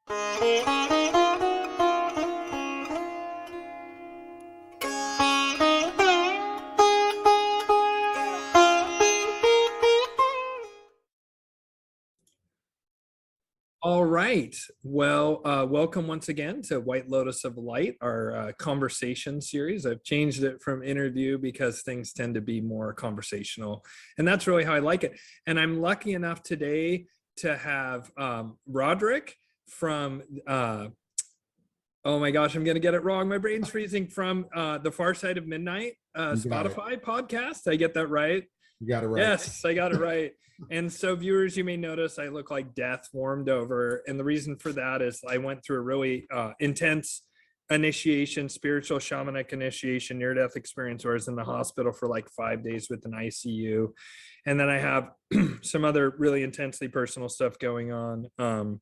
All right. Well, welcome once again to White Lotus of Light, our conversation series. I've changed it from interview because things tend to be more conversational, and that's really how I like it. And I'm lucky enough today to have Rodrick from, oh my gosh, I'm going to get it wrong. My brain's freezing, from the Far Side of Midnight Spotify podcast. I get that right? You got it right. Yes, I got it right. And so viewers, you may notice I look like death warmed over. And the reason for that is I went through a really intense initiation, spiritual shamanic initiation, near-death experience where I was in the hospital for like 5 days with an ICU. And then I have some other really intensely personal stuff going on.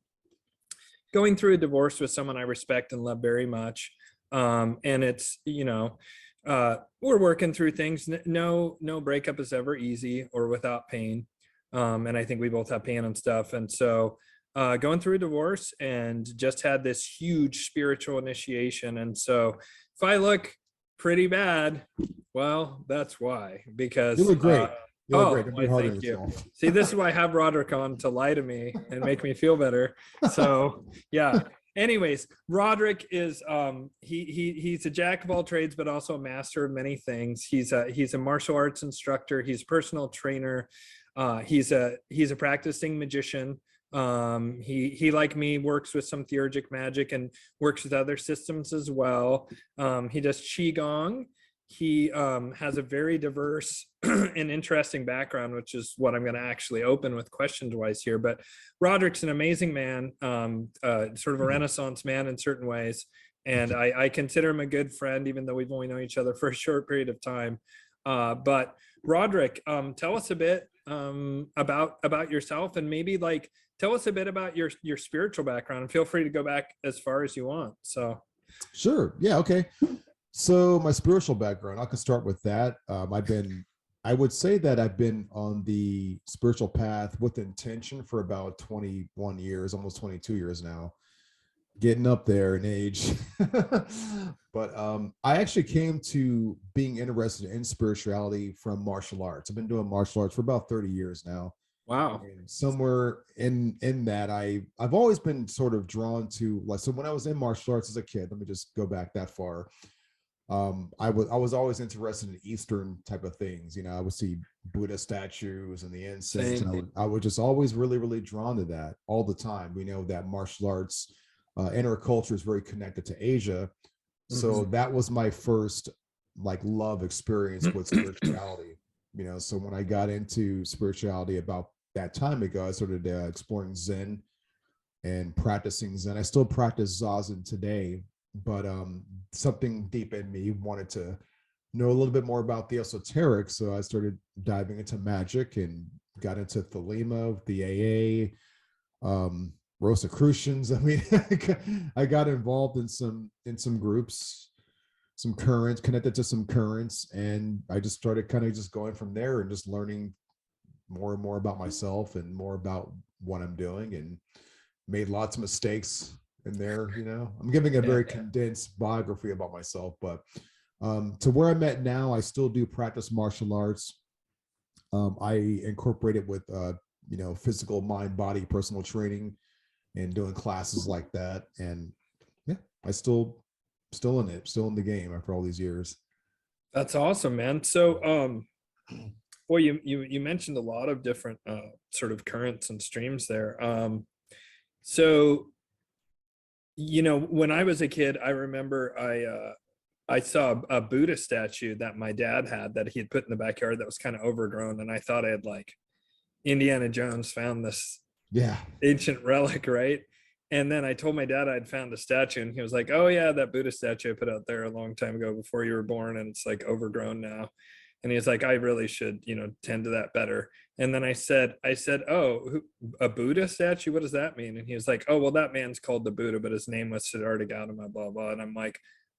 Going through a divorce with someone I respect and love very much. And it's, we're working through things. No breakup is ever easy or without pain. And I think we both have pain and stuff. And so going through a divorce and just had this huge spiritual initiation. And so if I look pretty bad, well, that's why. Because you look great. You look great. Well, thank you. See, this is why I have Rodrick on, to lie to me and make me feel better. So yeah. Anyways, Rodrick is he's a jack of all trades, but also a master of many things. He's a martial arts instructor. He's a personal trainer. He's a practicing magician. He like me works with some Theurgic Magick and works with other systems as well. He does qigong. He has a very diverse and interesting background, which is what I'm going to actually open with questions wise here. But Rodrick's an amazing man, sort of a Renaissance man in certain ways. And I consider him a good friend, even though we've only known each other for a short period of time. But Rodrick, tell us a bit about yourself, and maybe like tell us a bit about your spiritual background, and feel free to go back as far as you want. So sure. Yeah. Okay. So my spiritual background, I can start with that. I would say that I've been on the spiritual path with intention for about 21 years, almost 22 years now, getting up there in age. But I actually came to being interested in spirituality from martial arts. I've been doing martial arts for about 30 years now. Wow. And somewhere in that, I've always been sort of drawn to, like, so when I was in martial arts as a kid, let me just go back that far. I was always interested in Eastern type of things. I would see Buddha statues and the incense. And I was just always really, really drawn to that all the time. We know that martial arts and our culture is very connected to Asia. So that was my first like love experience with spirituality. So when I got into spirituality about that time ago, I started exploring Zen and practicing Zen. I still practice Zazen today, but something deep in me wanted to know a little bit more about the esoteric. So I started diving into magic and got into Thelema, the AA, Rosicrucians. I mean, I got involved in some groups, some currents, connected to some currents, and I just started kind of just going from there and just learning more and more about myself and more about what I'm doing, and made lots of mistakes in there. I'm giving a very condensed biography about myself, but to where I'm at now, I still do practice martial arts. I incorporate it with physical, mind, body, personal training, and doing classes like that. And yeah, I still in it, still in the game after all these years. That's awesome, man. So well, you mentioned a lot of different sort of currents and streams there. So when I was a kid, I remember I saw a Buddha statue that my dad had that he had put in the backyard that was kind of overgrown, and I thought I had like Indiana Jones found this ancient relic, right? And then I told my dad I'd found a statue, and he was like, "Oh yeah, that Buddha statue I put out there a long time ago before you were born, and it's like overgrown now." And he was like, "I really should, tend to that better." And then I said, "Oh, a Buddha statue? What does that mean?" And he was like, "Oh, well, that man's called the Buddha, but his name was Siddhartha Gautama, blah blah." And I'm like,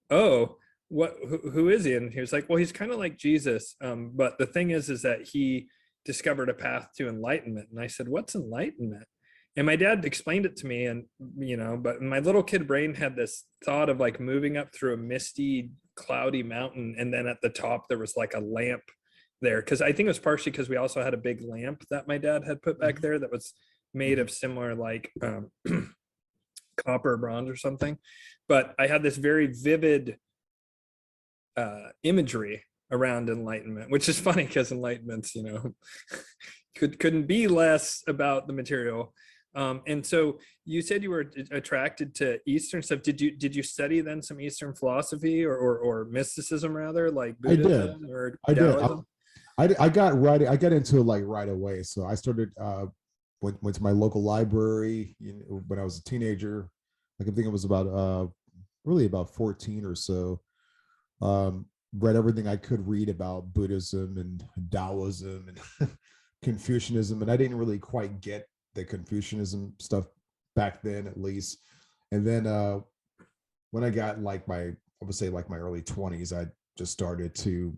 "Oh, who is he?" And he was like, "Well, he's kind of like Jesus, but the thing is that he discovered a path to enlightenment." And I said, "What's enlightenment?" And my dad explained it to me, and but my little kid brain had this thought of like moving up through a misty, cloudy mountain, and then at the top there was like a lamp there, because I think it was partially because we also had a big lamp that my dad had put back there that was made of similar like copper or bronze or something. But I had this very vivid imagery around enlightenment, which is funny because enlightenment's couldn't be less about the material. And so you said you were attracted to Eastern stuff. Did you study then some Eastern philosophy or mysticism rather, like Buddhism or Taoism? I got into it like right away. So I started went to my local library when I was a teenager. I think it was about really about 14 or so. Read everything I could read about Buddhism and Taoism and Confucianism, and I didn't really quite get the Confucianism stuff back then, at least. And then when I got like I would say like my early 20s, I just started to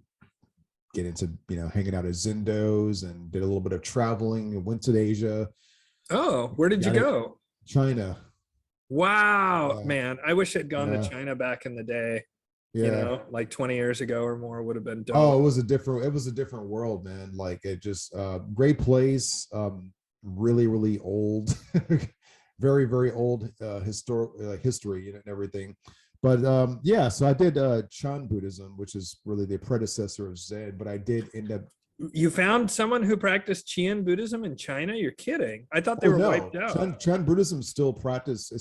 get into hanging out at Zendos and did a little bit of traveling and went to Asia. Oh, where did you go? China. Wow, man, I wish I'd gone to China back in the day. Like 20 years ago or more would have been dope. Oh, it was a different world, man. Like it just great place, really, really old, very, very old history and everything. But so I did Chan Buddhism, which is really the predecessor of Zen, but I did end up. You found someone who practiced Qian Buddhism in China? You're kidding. I thought they were wiped out. Chan Buddhism is still practiced in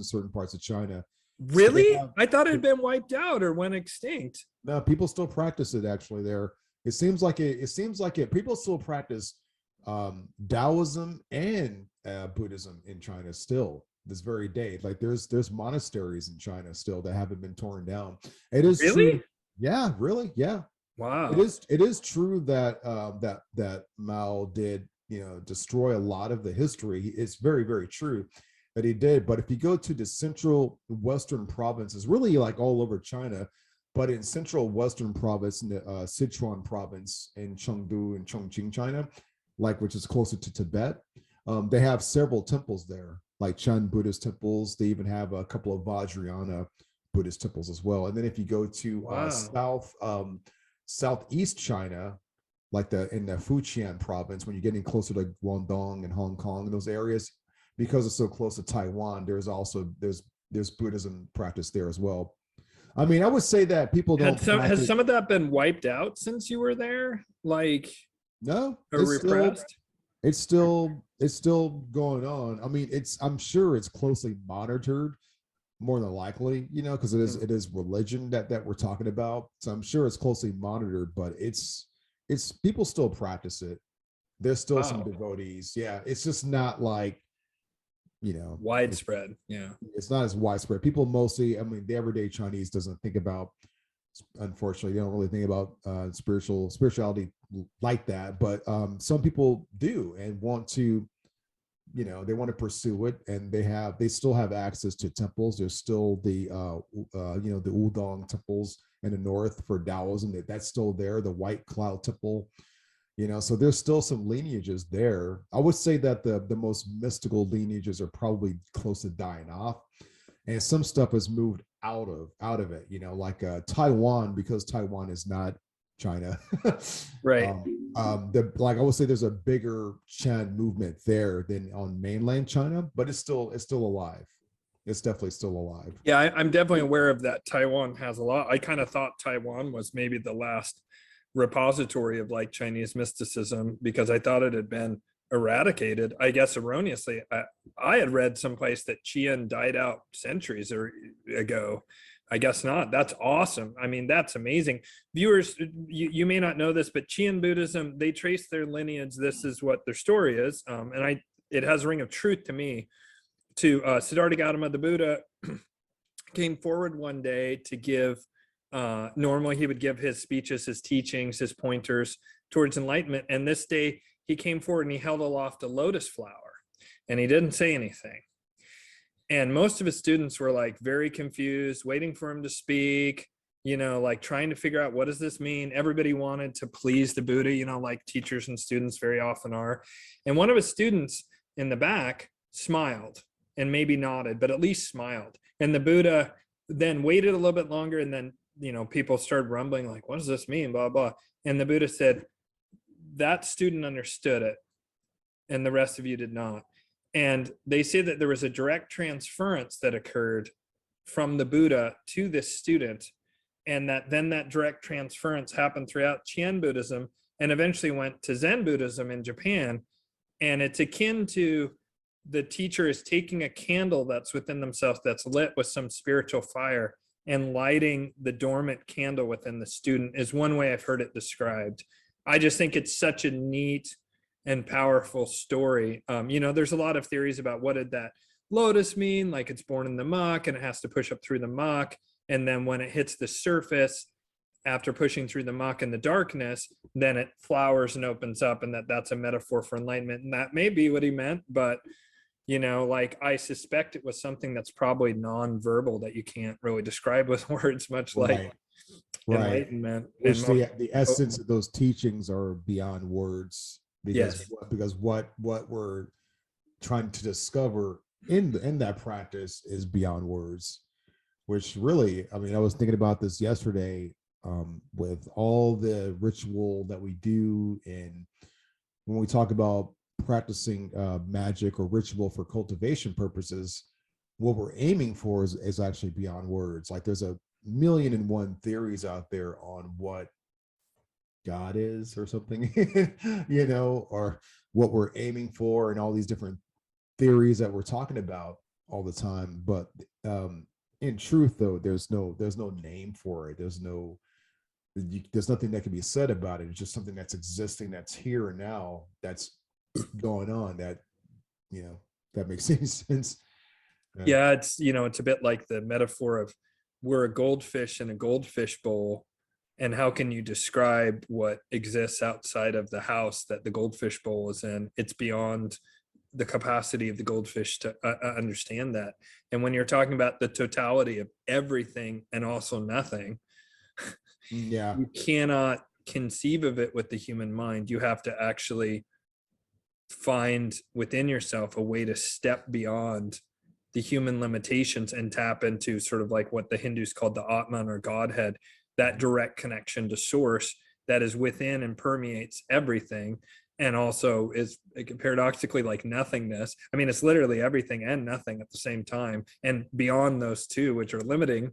certain parts of China. Really? I thought it had been wiped out or went extinct. No, people still practice it actually there. It seems like people still practice Taoism and Buddhism in China still this very day. Like there's monasteries in China still that haven't been torn down. It is really true. Yeah, really, yeah. Wow. It is true that that Mao did destroy a lot of the history. It's very, very true that he did. But if you go to the central western provinces, really like all over China, but in central western province, in the Sichuan province in Chengdu and Chongqing, China, which is closer to Tibet, they have several temples there, like Chan Buddhist temples. They even have a couple of Vajrayana Buddhist temples as well. And then if you go to southeast China, like in the Fujian province, when you're getting closer to Guangdong and Hong Kong and those areas, because it's so close to Taiwan, there's Buddhism practice there as well. I mean, I would say that people don't. Has some of that been wiped out since you were there? Like, no, or repressed? It's still going on. I mean, I'm sure it's closely monitored, more than likely, because it is religion that we're talking about. So I'm sure it's closely monitored, but it's people still practice it. There's still some devotees. Yeah, it's just not like widespread. Yeah, it's not as widespread. People mostly, I mean, the everyday Chinese doesn't think about, unfortunately, they don't really think about spirituality like that. But some people do and want to, they want to pursue it, and they still have access to temples. There's still the the Udong temples in the north for Taoism. That's still there. The White Cloud Temple. So there's still some lineages there. I would say that the most mystical lineages are probably close to dying off, and some stuff has moved out of it. Like Taiwan, because Taiwan is not China, right? I would say there's a bigger Chan movement there than on mainland China, but it's still alive. It's definitely still alive. Yeah, I'm definitely aware of that. Taiwan has a lot. I kind of thought Taiwan was maybe the last repository of like Chinese mysticism, because I thought it had been eradicated, I guess erroneously. I had read someplace that Qian died out centuries ago. I guess not. That's awesome. I mean, that's amazing. Viewers, you may not know this, but Qian Buddhism, they trace their lineage. This is what their story is. And it has a ring of truth to me. Siddhartha Gautama, the Buddha, came forward one day to give, normally he would give his speeches, his teachings, his pointers towards enlightenment. And this day he came forward and he held aloft a lotus flower and he didn't say anything. And most of his students were like very confused, waiting for him to speak, like trying to figure out, what does this mean? Everybody wanted to please the Buddha, like teachers and students very often are. And one of his students in the back smiled and maybe nodded, but at least smiled. And the Buddha then waited a little bit longer, and then, you know, people started rumbling like, what does this mean, blah blah. And the Buddha said, that student understood it and the rest of you did not. And they say that there was a direct transference that occurred from the Buddha to this student, and that then that direct transference happened throughout Qian Buddhism and eventually went to Zen Buddhism in Japan. And it's akin to the teacher is taking a candle that's within themselves, that's lit with some spiritual fire, and lighting the dormant candle within the student, is one way I've heard it described. I just think it's such a neat and powerful story. You know, there's a lot of theories about what did that lotus mean, like it's born in the muck and it has to push up through the muck, and then when it hits the surface after pushing through the muck and the darkness, then it flowers and opens up, and that's a metaphor for enlightenment. And that may be what he meant, but you know, like I suspect it was something that's probably non-verbal that you can't really describe with words, much like enlightenment. Which the essence of those teachings are beyond words, because what we're trying to discover in that practice is beyond words. Which really, I mean, I was thinking about this yesterday, with all the ritual that we do, and when we talk about practicing magic or ritual for cultivation purposes, what we're aiming for is actually beyond words. Like there's a million and one theories out there on what God is or something, you know, or what we're aiming for, and all these different theories that we're talking about all the time. But in truth, though, there's no name for it. There's nothing that can be said about it. It's just something that's existing, that's here and now, that's going on, that, you know, that makes any sense. Yeah, it's, you know, it's a bit like the metaphor of we're a goldfish in a goldfish bowl, and how can you describe what exists outside of the house that the goldfish bowl is in? It's beyond the capacity of the goldfish to understand that. And when you're talking about the totality of everything and also nothing, you cannot conceive of it with the human mind. You have to actually find within yourself a way to step beyond the human limitations and tap into sort of like what the Hindus called the Atman or Godhead, that direct connection to source that is within and permeates everything, and also is paradoxically like nothingness. I mean, it's literally everything and nothing at the same time, and beyond those two, which are limiting,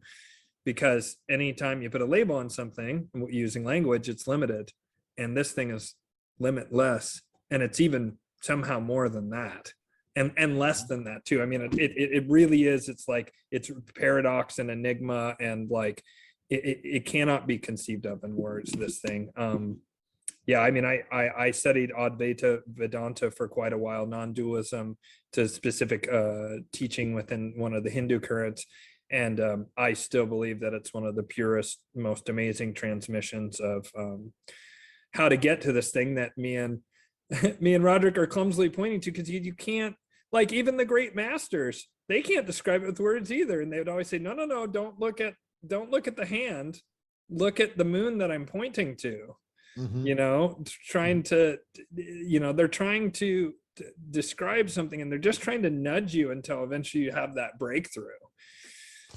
because anytime you put a label on something using language, it's limited, and this thing is limitless, and it's even somehow more than that, and less than that too. I mean, it really is. It's like it's paradox and enigma, and like it cannot be conceived of in words, this thing. Yeah, I mean, I studied Advaita Vedanta for quite a while, non-dualism to specific teaching within one of the Hindu currents. And I still believe that it's one of the purest, most amazing transmissions of how to get to this thing that me and Rodrick are clumsily pointing to, because you can't, like, even the great masters, they can't describe it with words either. And they would always say, no, don't look at the hand, look at the moon that I'm pointing to. Mm-hmm. You know, trying to, you know, they're trying to describe something, and they're just trying to nudge you until eventually you have that breakthrough,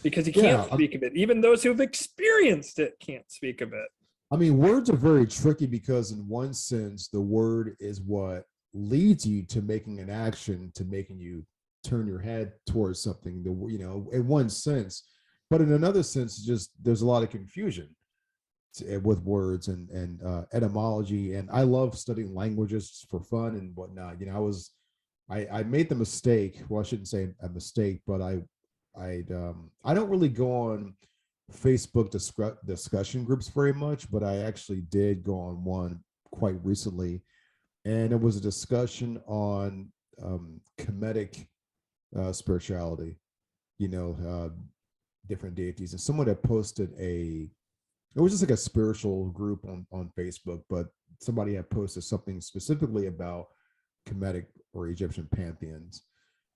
because you can't speak of it. Even those who've experienced it can't speak of it. I mean, words are very tricky, because in one sense, the word is what leads you to making an action, to making you turn your head towards something, you know, in one sense. But in another sense, just there's a lot of confusion with words and etymology. And I love studying languages for fun and whatnot. You know, I made the mistake. Well, I shouldn't say a mistake, but I don't really go on Facebook discussion groups very much, but I actually did go on one quite recently, and it was a discussion on Kemetic spirituality. You know, different deities, and someone had posted it was just like a spiritual group on Facebook, but somebody had posted something specifically about Kemetic or Egyptian pantheons.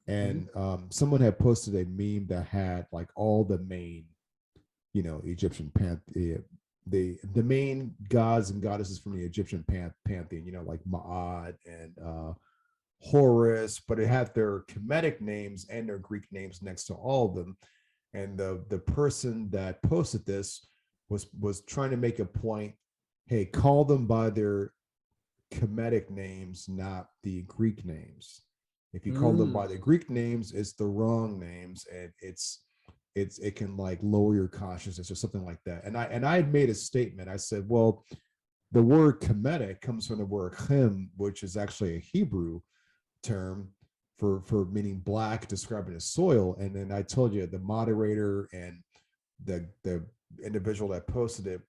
And someone had posted a meme that had like all the main, you know, Egyptian pantheon, the main gods and goddesses from the Egyptian pantheon, you know, like Ma'at and Horus, but it had their Kemetic names and their Greek names next to all of them. And the person that posted this was trying to make a point. Hey, call them by their Kemetic names, not the Greek names. If you call them by the Greek names, it's the wrong names, and it can like lower your consciousness or something like that. And I had made a statement. I said, well, the word Kemetic comes from the word chem, which is actually a Hebrew term for meaning black, describing a soil. And then I told you the moderator and the individual that posted it,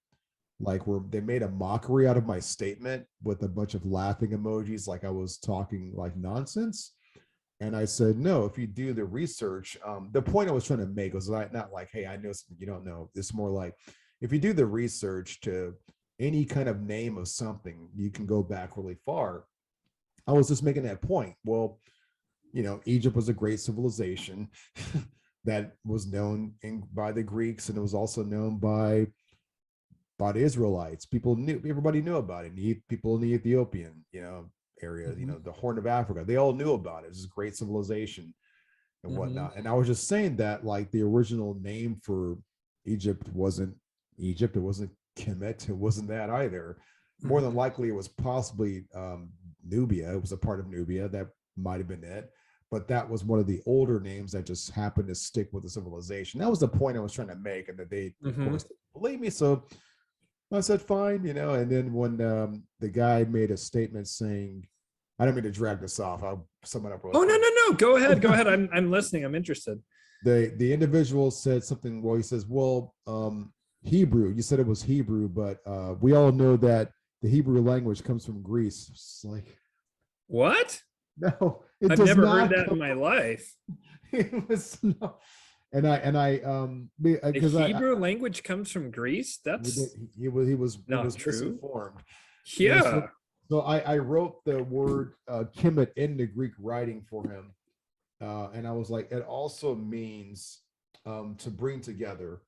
like, they made a mockery out of my statement with a bunch of laughing emojis, like I was talking like nonsense. And I said, no, if you do the research, the point I was trying to make was not like, hey, I know something you don't know. It's more like, if you do the research to any kind of name of something, you can go back really far. I was just making that point. Well, Egypt was a great civilization that was known by the Greeks, and it was also known by the Israelites. Everybody knew about it. People in the Ethiopian, area, the Horn of Africa, they all knew about it. It was a great civilization and whatnot. And I was just saying that, like, the original name for Egypt wasn't Egypt. It wasn't Kemet. It wasn't that either. More than likely, it was possibly Nubia. It was a part of Nubia. That might have been it. But that was one of the older names that just happened to stick with the civilization. That was the point I was trying to make, and that they, of course, believe me. So I said, fine, and then when the guy made a statement saying, I don't mean to drag this off. I'll sum it up. Oh, no. Go ahead. I'm listening. I'm interested. The individual said something. Well, he says, well, Hebrew, you said it was Hebrew, but we all know that the Hebrew language comes from Greece. It's like, what? No, I've never heard that in my life. It was no. And I because the Hebrew language comes from Greece. That's he was true. Misinformed. Yeah. So I wrote the word Kemet in the Greek writing for him, and I was like, it also means to bring together.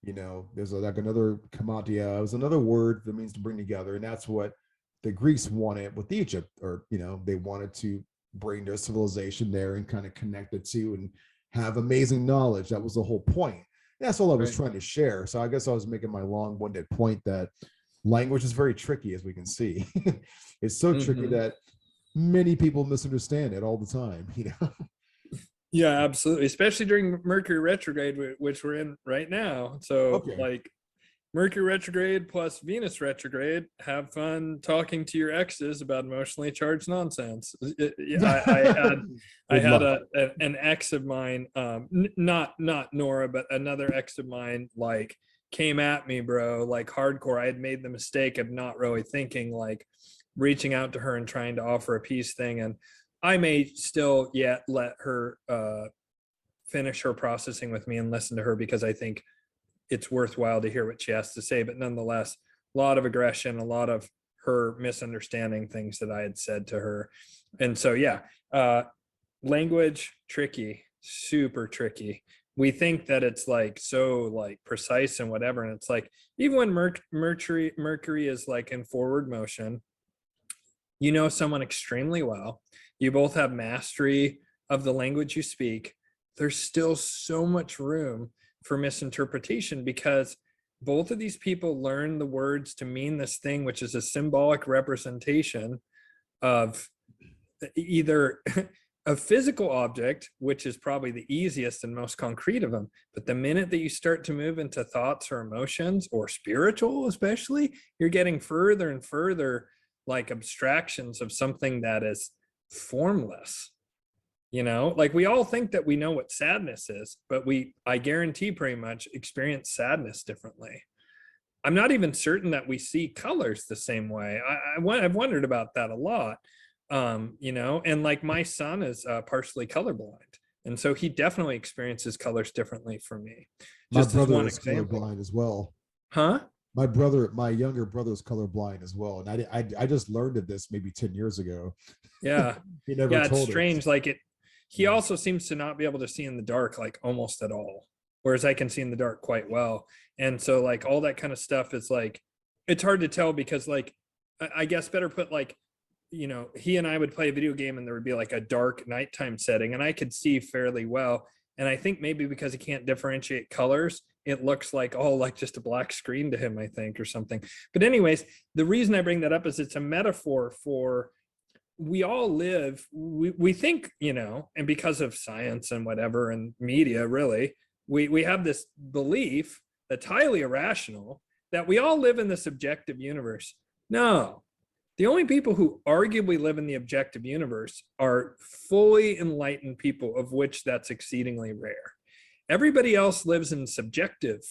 There's like another kamatia. It was another word that means to bring together, and that's what the Greeks wanted with Egypt, or they wanted to bring their civilization there and kind of connect the two and have amazing knowledge. That was the whole point. That's all I was trying to share. So I guess I was making my long-winded point that language is very tricky, as we can see. It's so tricky that many people misunderstand it all the time. Yeah, absolutely. Especially during Mercury retrograde, which we're in right now. So like Mercury retrograde plus Venus retrograde, have fun talking to your exes about emotionally charged nonsense. I had an ex of mine, not Nora, but another ex of mine, like, came at me, bro, like hardcore. I had made the mistake of not really thinking, like reaching out to her and trying to offer a peace thing. And I may still yet let her finish her processing with me and listen to her, because I think it's worthwhile to hear what she has to say. But nonetheless, a lot of aggression, a lot of her misunderstanding things that I had said to her. And so, language, tricky, super tricky. We think that it's like so like precise and whatever. And it's like, even when Mercury is like in forward motion, someone extremely well, you both have mastery of the language you speak, there's still so much room for misinterpretation, because both of these people learn the words to mean this thing, which is a symbolic representation of either a physical object, which is probably the easiest and most concrete of them. But the minute that you start to move into thoughts or emotions or spiritual, especially, you're getting further and further like abstractions of something that is formless. Like, we all think that we know what sadness is, but I guarantee pretty much experience sadness differently. I'm not even certain that we see colors the same way. I've wondered about that a lot. And like, my son is partially colorblind, and so he definitely experiences colors differently from me. Just my brother is colorblind as well. Huh? My younger brother is colorblind as well, and I just learned of this maybe 10 years ago. Yeah. He never told it's strange. us. Like, he also seems to not be able to see in the dark, like almost at all, whereas I can see in the dark quite well. And so, like, all that kind of stuff is like, it's hard to tell, because, like, I guess better put, like, you know, he and I would play a video game and there would be like a dark nighttime setting and I could see fairly well. And I think maybe because he can't differentiate colors, it looks like, oh, like just a black screen to him, I think, or something. But anyways, the reason I bring that up is it's a metaphor for, we all live, we think, you know, and because of science and whatever and media, really, we have this belief that's highly irrational that we all live in the subjective universe. No, the only people who arguably live in the objective universe are fully enlightened people, of which that's exceedingly rare. Everybody else lives in subjective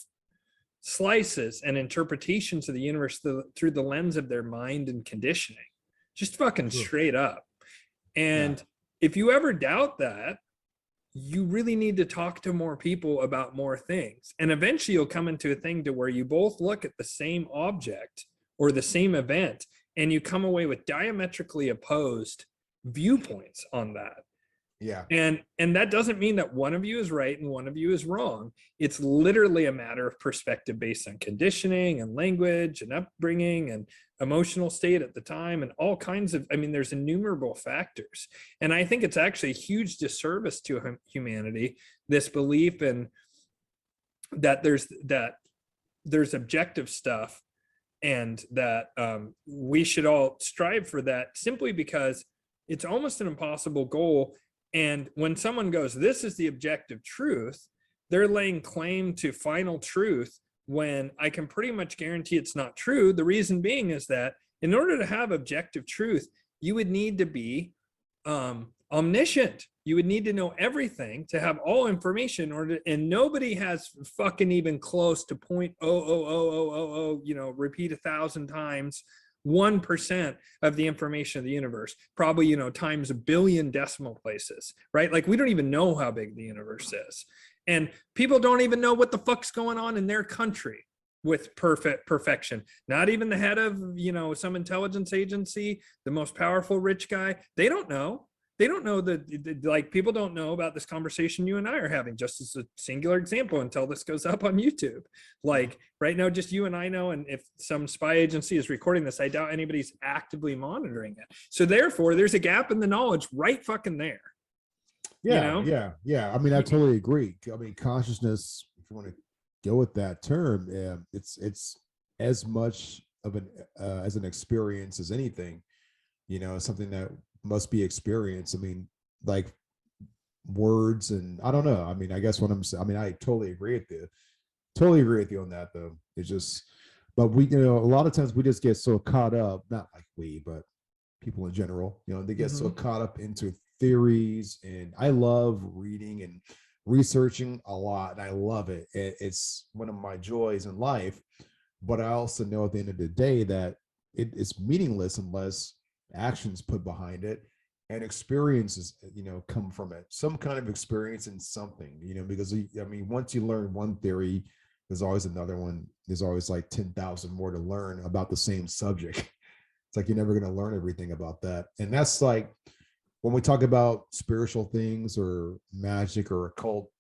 slices and interpretations of the universe through the lens of their mind and conditioning, just fucking straight up. And if you ever doubt that, you really need to talk to more people about more things. And eventually you'll come into a thing to where you both look at the same object or the same event and you come away with diametrically opposed viewpoints on that. Yeah. And that doesn't mean that one of you is right and one of you is wrong. It's literally a matter of perspective based on conditioning and language and upbringing and emotional state at the time and all kinds of, I mean, there's innumerable factors. And I think it's actually a huge disservice to humanity, this belief in that there's objective stuff and that we should all strive for that, simply because it's almost an impossible goal. And when someone goes, this is the objective truth, they're laying claim to final truth when I can pretty much guarantee it's not true. The reason being is that in order to have objective truth, you would need to be omniscient. You would need to know everything to have all information, and nobody has fucking even close to 0.00000, you know, repeat 1,000 times 1% of the information of the universe, probably, you know, times a billion decimal places, right? Like, we don't even know how big the universe is. And people don't even know what the fuck's going on in their country with perfection. Not even the head of, you know, some intelligence agency, the most powerful rich guy. They don't know. They don't know that, like, people don't know about this conversation you and I are having, just as a singular example, until this goes up on YouTube. Like, right now, just you and I know, and if some spy agency is recording this, I doubt anybody's actively monitoring it. So therefore, there's a gap in the knowledge right fucking there. Yeah, you know? yeah. I mean, I totally agree. I mean, consciousness, if you want to go with that term, it's as much of an as an experience as anything. You know, something that must be experienced. I mean, like words, and I don't know. I mean, I guess what I'm saying, I mean, I totally agree with you on that, though. It's just, but we, you know, a lot of times we just get so caught up, not like we, but people in general, you know, they get so caught up into theories. And I love reading and researching a lot, and I love it. It's one of my joys in life. But I also know at the end of the day that it's meaningless unless actions put behind it and experiences, you know, come from it, some kind of experience in something, you know, because I mean, once you learn one theory, there's always another one. There's always like 10,000 more to learn about the same subject. It's like, you're never going to learn everything about that. And that's like, when we talk about spiritual things or magic or occult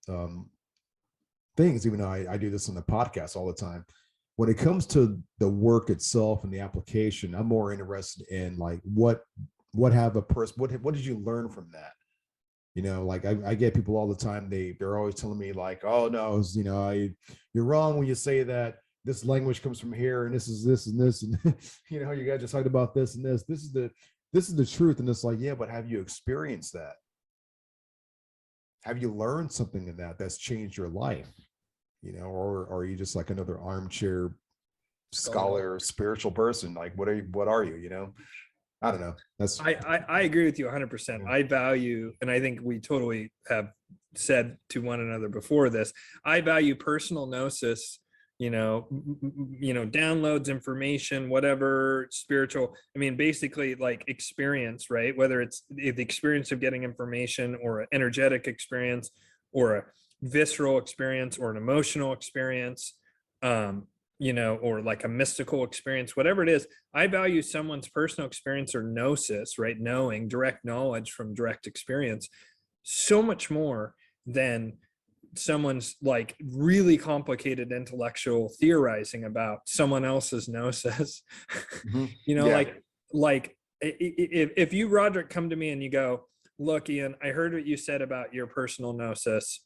things, even though I do this on the podcast all the time, when it comes to the work itself and the application, I'm more interested in like what did you learn from that? You know, like I get people all the time, they're always telling me like, oh no, you know, you're wrong when you say that this language comes from here and this is this and this, and you know, you guys just talked about this and this is the truth. And it's like, yeah, but have you experienced that? Have you learned something in that's changed your life? You know, or are you just like another armchair scholar, spiritual person? Like, what are you, you know? I don't know. That's I agree with you 100%. I value, and I think we totally have said to one another before this, I value personal gnosis, you know, downloads, information, whatever, spiritual. I mean, basically like experience, right? Whether it's the experience of getting information or an energetic experience or a visceral experience or an emotional experience, you know, or like a mystical experience, whatever it is. I value someone's personal experience or gnosis, right? Knowing, direct knowledge from direct experience, so much more than someone's like really complicated intellectual theorizing about someone else's gnosis. You know, like If you, Rodrick, come to me and you go, look, Ian, I heard what you said about your personal gnosis.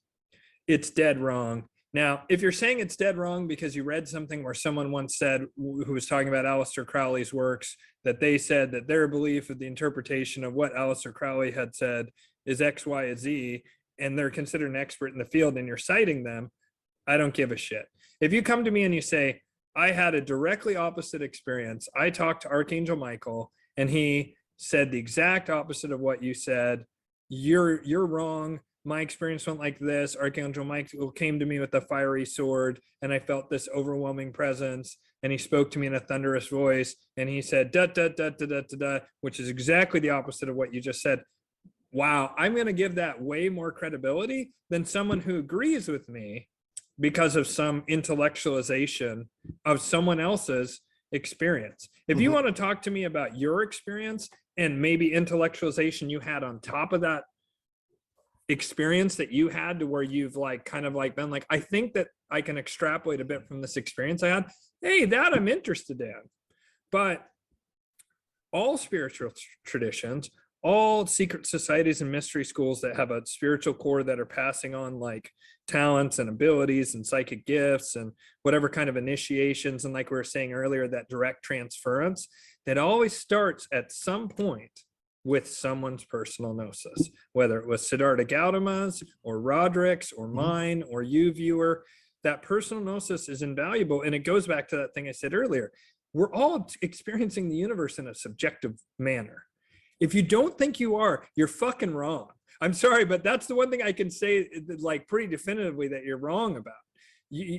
It's dead wrong. Now, if you're saying it's dead wrong because you read something where someone once said, who was talking about Aleister Crowley's works, that they said that their belief of the interpretation of what Aleister Crowley had said is X, Y, and Z, and they're considered an expert in the field and you're citing them, I don't give a shit. If you come to me and you say, I had a directly opposite experience, I talked to Archangel Michael and he said the exact opposite of what you said, you're wrong. My experience went like this. Archangel Michael came to me with a fiery sword and I felt this overwhelming presence and he spoke to me in a thunderous voice and he said da da da da da da da, which is exactly the opposite of what you just said. Wow, I'm going to give that way more credibility than someone who agrees with me because of some intellectualization of someone else's experience. If you want to talk to me about your experience and maybe intellectualization you had on top of that experience that you had, to where you've like kind of like been like, I think that I can extrapolate a bit from this experience I had, hey, that I'm interested in. But all spiritual traditions, all secret societies and mystery schools that have a spiritual core that are passing on like talents and abilities and psychic gifts and whatever kind of initiations, and like we were saying earlier, that direct transference, that always starts at some point with someone's personal gnosis, whether it was Siddhartha Gautama's or Roderick's or mine or you, viewer. That personal gnosis is invaluable. And it goes back to that thing I said earlier. We're all experiencing the universe in a subjective manner. If you don't think you are, you're fucking wrong. I'm sorry, but that's the one thing I can say like pretty definitively that you're wrong about.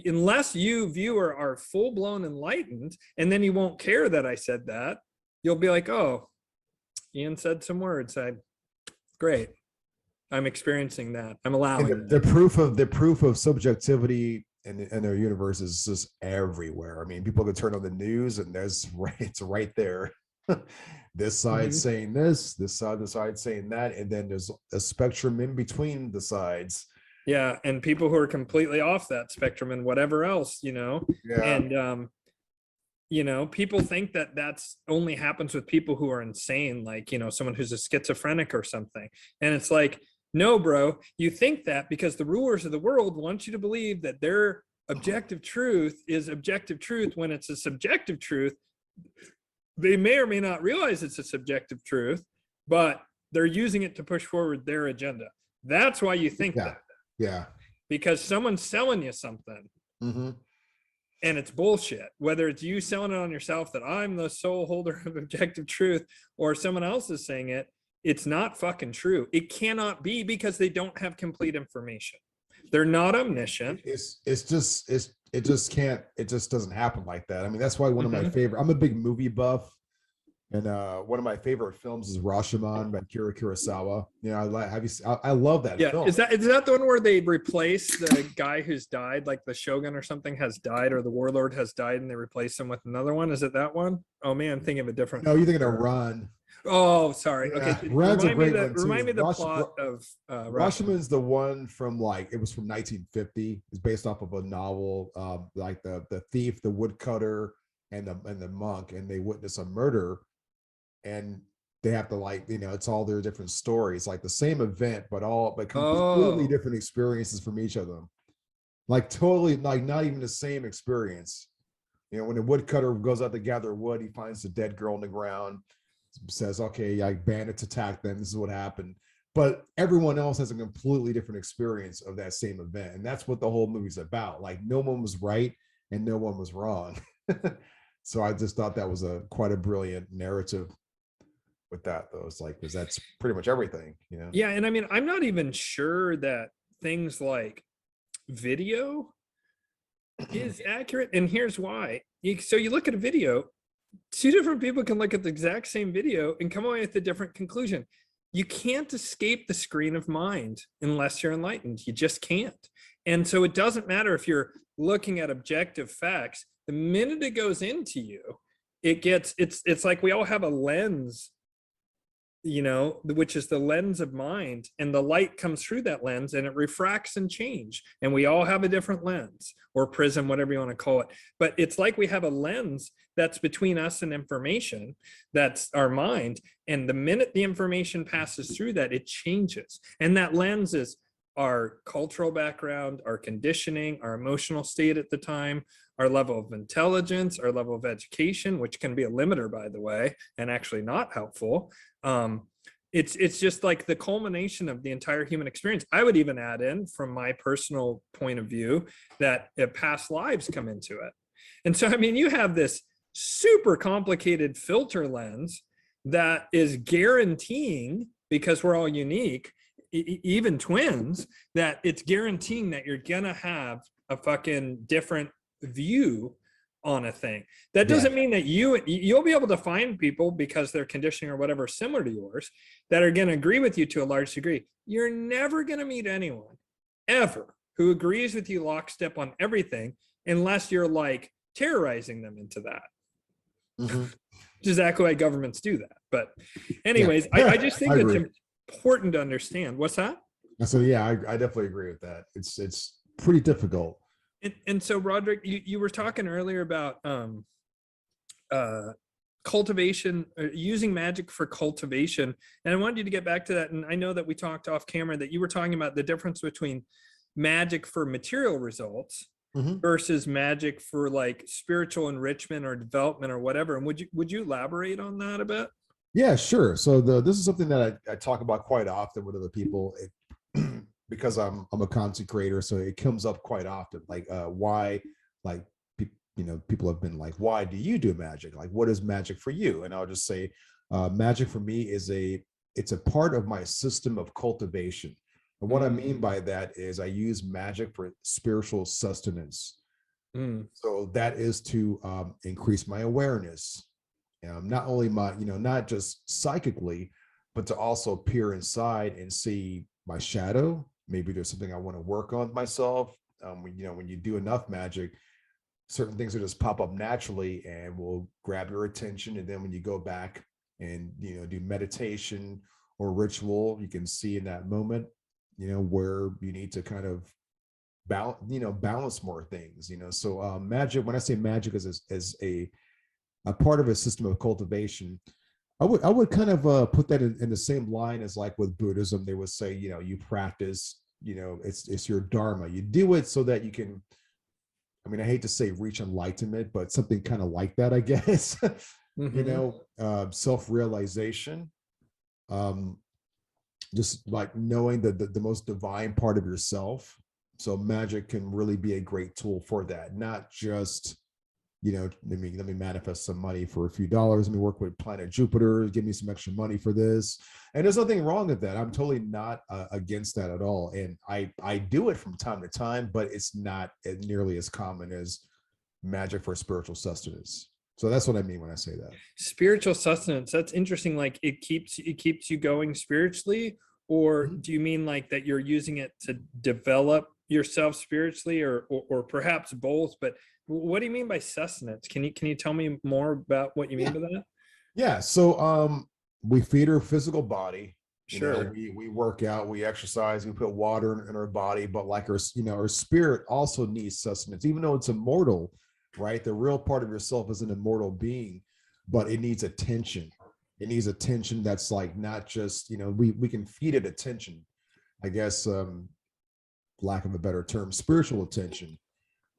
Unless you, viewer, are full-blown enlightened, and then you won't care that I said that. You'll be like, oh, Ian said some words. Great. I'm experiencing that. I'm allowing the proof of subjectivity in their universe is just everywhere. I mean, people can turn on the news and it's right there. This side saying this side saying that, and then there's a spectrum in between the sides. Yeah, and people who are completely off that spectrum and whatever else, Yeah. And people think that that's only happens with people who are insane, like, someone who's a schizophrenic or something. And it's like, no, bro, you think that because the rulers of the world want you to believe that their objective truth is objective truth when it's a subjective truth. They may or may not realize it's a subjective truth, but they're using it to push forward their agenda. That's why you think that. Yeah. Because someone's selling you something. And it's bullshit. Whether it's you selling it on yourself that I'm the sole holder of objective truth, or someone else is saying it, it's not fucking true. It cannot be, because they don't have complete information. They're not omniscient. It just doesn't happen like that. I mean, that's why one of my favorite, I'm a big movie buff, and one of my favorite films is Rashomon by Akira Kurosawa. I love that film. Is that the one where they replace the guy who's died, like the shogun or something has died, or the warlord has died, and they replace him with another one? Is it that one? Oh man, I'm thinking of a different. No, you're thinking of Run. Oh, sorry. Yeah, okay, Run's remind me the plot of Rashomon's the one from it was from 1950. It's based off of a novel, like the thief, the woodcutter, and the monk, and they witness a murder, and they have to it's all their different stories, like the same event, but completely different experiences from each of them. Like totally, like not even the same experience. When the woodcutter goes out to gather wood, he finds the dead girl on the ground, says, okay, bandits attacked them, this is what happened. But everyone else has a completely different experience of that same event. And that's what the whole movie's about. Like, no one was right and no one was wrong. So I just thought that was quite a brilliant narrative with that, though. It's like, because that's pretty much everything, Yeah, and I mean, I'm not even sure that things like video is accurate. And here's why. So you look at a video, two different people can look at the exact same video and come away with a different conclusion. You can't escape the screen of mind unless you're enlightened. You just can't. And so it doesn't matter if you're looking at objective facts. The minute it goes into you, it's like we all have a lens you know, which is the lens of mind, and the light comes through that lens and it refracts and change. And we all have a different lens or prism, whatever you want to call it. But it's like we have a lens that's between us and information, that's our mind. And the minute the information passes through that, it changes. And that lens is our cultural background, our conditioning, our emotional state at the time, our level of intelligence, our level of education, which can be a limiter, by the way, and actually not helpful. It's just like the culmination of the entire human experience. I would even add in, from my personal point of view, that past lives come into it. And so, I mean, you have this super complicated filter lens that is guaranteeing, because we're all unique, even twins, that it's guaranteeing that you're gonna have a fucking different view on a thing. That doesn't mean that you'll be able to find people, because their conditioning or whatever similar to yours, that are going to agree with you to a large degree. You're never going to meet anyone ever who agrees with you lockstep on everything, unless you're like terrorizing them into that. Mm-hmm. Which is exactly why governments do that. But anyways, I just think it's important to understand. What's that? So yeah, I definitely agree with that. It's pretty difficult. And so, Rodrick, you were talking earlier about cultivation, using magic for cultivation. And I wanted you to get back to that. And I know that we talked off camera that you were talking about the difference between magic for material results versus magic for like spiritual enrichment or development or whatever. And would you elaborate on that a bit? Yeah, sure. So this is something that I talk about quite often with other people. Because I'm a content creator, so it comes up quite often. Like why, like people have been like, why do you do magic? Like, what is magic for you? And I'll just say, magic for me it's a part of my system of cultivation. And what I mean by that is I use magic for spiritual sustenance. So that is to increase my awareness, not only not just psychically, but to also peer inside and see my shadow. Maybe there's something I want to work on myself. When you do enough magic, certain things will just pop up naturally and will grab your attention. And then when you go back and do meditation or ritual, you can see in that moment, where you need to kind of balance more things. So magic. When I say magic as a part of a system of cultivation, I would kind of put that in the same line as like with Buddhism. They would say, you practice, it's your dharma. You do it so that you can, I mean, I hate to say reach enlightenment, but something kind of like that, I guess. Self-realization, just like knowing the most divine part of yourself. So magic can really be a great tool for that, not just let me manifest some money for a few dollars. Let me work with planet Jupiter, give me some extra money for this. And there's nothing wrong with that. I'm totally not against that at all. And I do it from time to time, but it's not nearly as common as magic for spiritual sustenance. So that's what I mean when I say that. Spiritual sustenance. That's interesting. Like it keeps you going spiritually, or do you mean like that you're using it to develop yourself spiritually, or perhaps both? But what do you mean by sustenance? Can you tell me more about what you mean by that? Yeah. So we feed our physical body. Sure. We work out, we exercise, we put water in our body, but like our spirit also needs sustenance, even though it's immortal, right? The real part of yourself is an immortal being, but it needs attention. It needs attention that's like not just, we can feed it attention, I guess, lack of a better term, spiritual attention.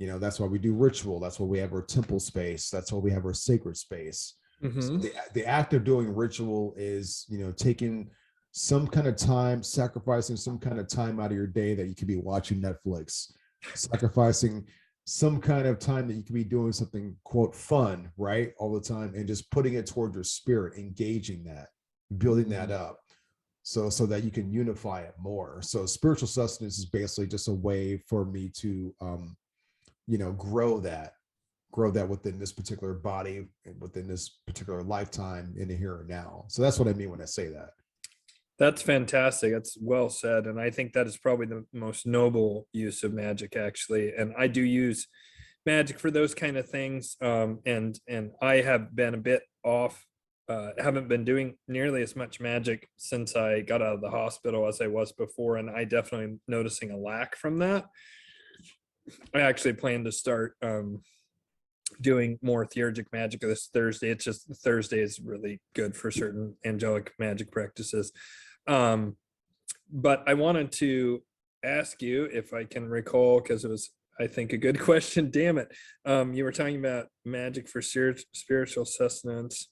That's why we do ritual. That's why we have our temple space. That's why we have our sacred space. So the act of doing ritual is, taking some kind of time, sacrificing some kind of time out of your day that you could be watching Netflix, sacrificing some kind of time that you could be doing something, quote, fun, right, all the time, and just putting it toward your spirit, engaging that, building that up, so that you can unify it more. So spiritual sustenance is basically just a way for me to grow that within this particular body and within this particular lifetime in the here and now. So that's what I mean when I say that. That's fantastic. That's well said. And I think that is probably the most noble use of magic, actually. And I do use magic for those kind of things. And I have been a bit off haven't been doing nearly as much magic since I got out of the hospital as I was before, and I definitely am noticing a lack from that. I actually plan to start doing more Theurgic Magick this Thursday. It's just Thursday is really good for certain angelic magic practices. But I wanted to ask you, if I can recall, because it was, I think, a good question. Damn it. You were talking about magic for spiritual sustenance.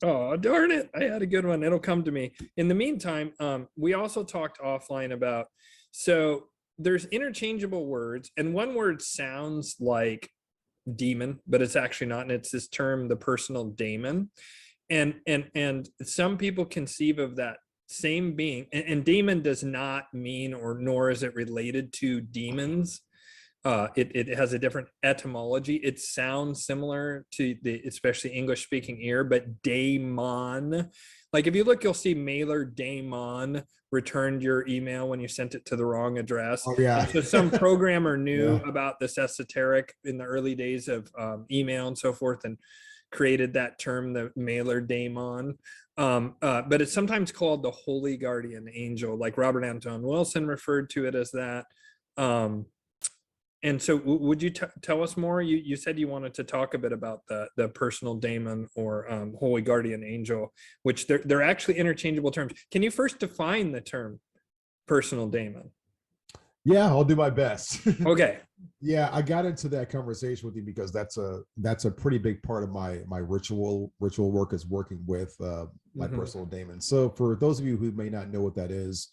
Oh, darn it. I had a good one. It'll come to me. In the meantime, we also talked offline about, so there's interchangeable words, and one word sounds like demon, but it's actually not. And it's this term, the personal daemon. And some people conceive of that same being, and daemon does not mean, or nor is it related to demons. It has a different etymology. It sounds similar to the especially English speaking ear, but daemon, like if you look, you'll see mailer daemon returned your email when you sent it to the wrong address. Oh yeah. So some programmer knew Yeah. about this esoteric in the early days of email and so forth, and created that term, the mailer daemon. But it's sometimes called the holy guardian angel, like Robert Anton Wilson referred to it as that. And so would you tell us more? You said you wanted to talk a bit about the personal daemon or holy guardian angel, which they're actually interchangeable terms. Can you first define the term personal daemon? Yeah, I'll do my best. Okay. Yeah, I got into that conversation with you because that's a pretty big part of my ritual work, is working with my personal daemon. So for those of you who may not know what that is,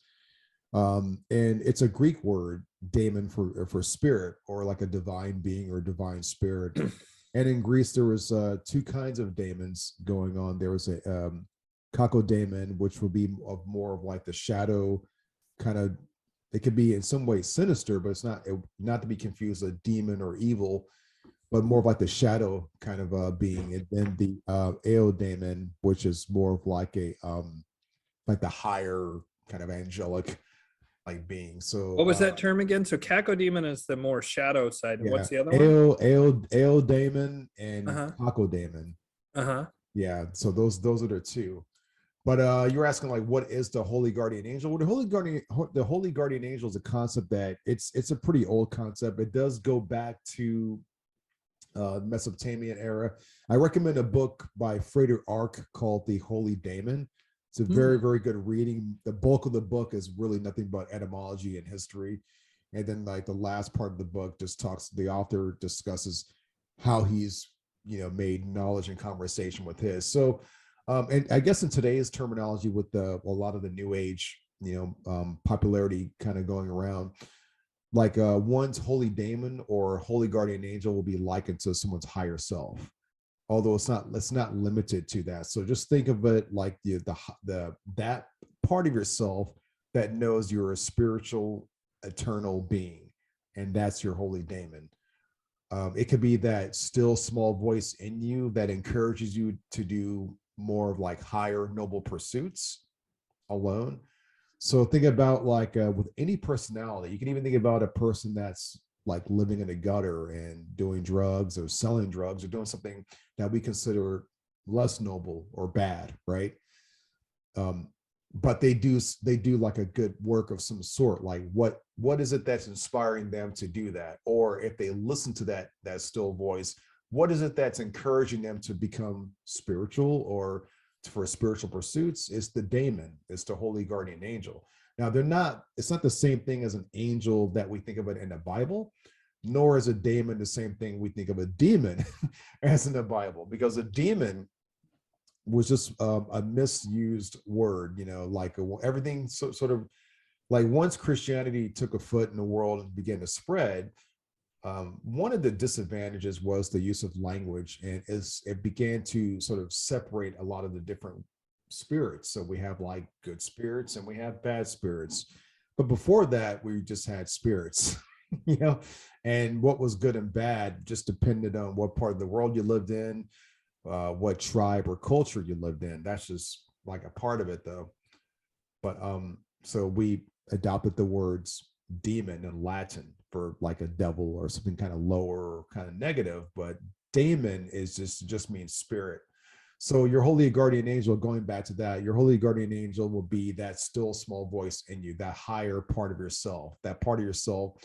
and it's a Greek word, daemon, for spirit, or like a divine being or divine spirit. And in Greece there was two kinds of daemons going on. There was a kakodaemon, which would be more of like the shadow kind of. It could be in some way sinister, but it's not to be confused with demon or evil, but more of like the shadow kind of being. And then the eodaemon, which is more of like a like the higher kind of angelic like being. So What was that term again? So cacodemon is the more shadow side. And yeah, what's the other one? eodaemon and Uh-huh. kakodaemon. Uh-huh. Yeah, so those are the two. But you're asking like, what is the holy guardian angel? Well, the holy guardian angel is a concept that it's a pretty old concept. It does go back to Mesopotamian era. I recommend a book by Friedrich Ark called The Holy Daemon. It's a very, very good reading. The bulk of the book is really nothing but etymology and history. And then like the last part of the book just the author discusses how he's, made knowledge and conversation with his. So, and I guess in today's terminology with a lot of the new age, popularity kind of going around, like one's holy daemon or holy guardian angel will be likened to someone's higher self, although it's not limited to that. So just think of it like that part of yourself that knows you're a spiritual eternal being, and that's your holy daemon. It could be that still small voice in you that encourages you to do more of like higher noble pursuits alone. So think about like with any personality, you can even think about a person that's like living in a gutter and doing drugs or selling drugs or doing something that we consider less noble or bad, right? But they do like a good work of some sort. Like what is it that's inspiring them to do that? Or if they listen to that still voice, what is it that's encouraging them to become spiritual or for spiritual pursuits? It's the daemon, it's the holy guardian angel. Now it's not the same thing as an angel that we think of it in the Bible, nor is a daemon the same thing we think of a demon as in the Bible, because a demon was just a misused word, like everything sort of like once Christianity took a foot in the world and began to spread, one of the disadvantages was the use of language, and it began to sort of separate a lot of the different spirits. So we have like good spirits and we have bad spirits, but before that we just had spirits, and what was good and bad just depended on what part of the world you lived in, what tribe or culture you lived in. That's just like a part of it though. But so we adopted the words demon in Latin for like a devil or something kind of lower or kind of negative, but daemon is just means spirit. So your holy guardian angel, going back to that, your holy guardian angel will be that still small voice in you, that higher part of yourself, that part of yourself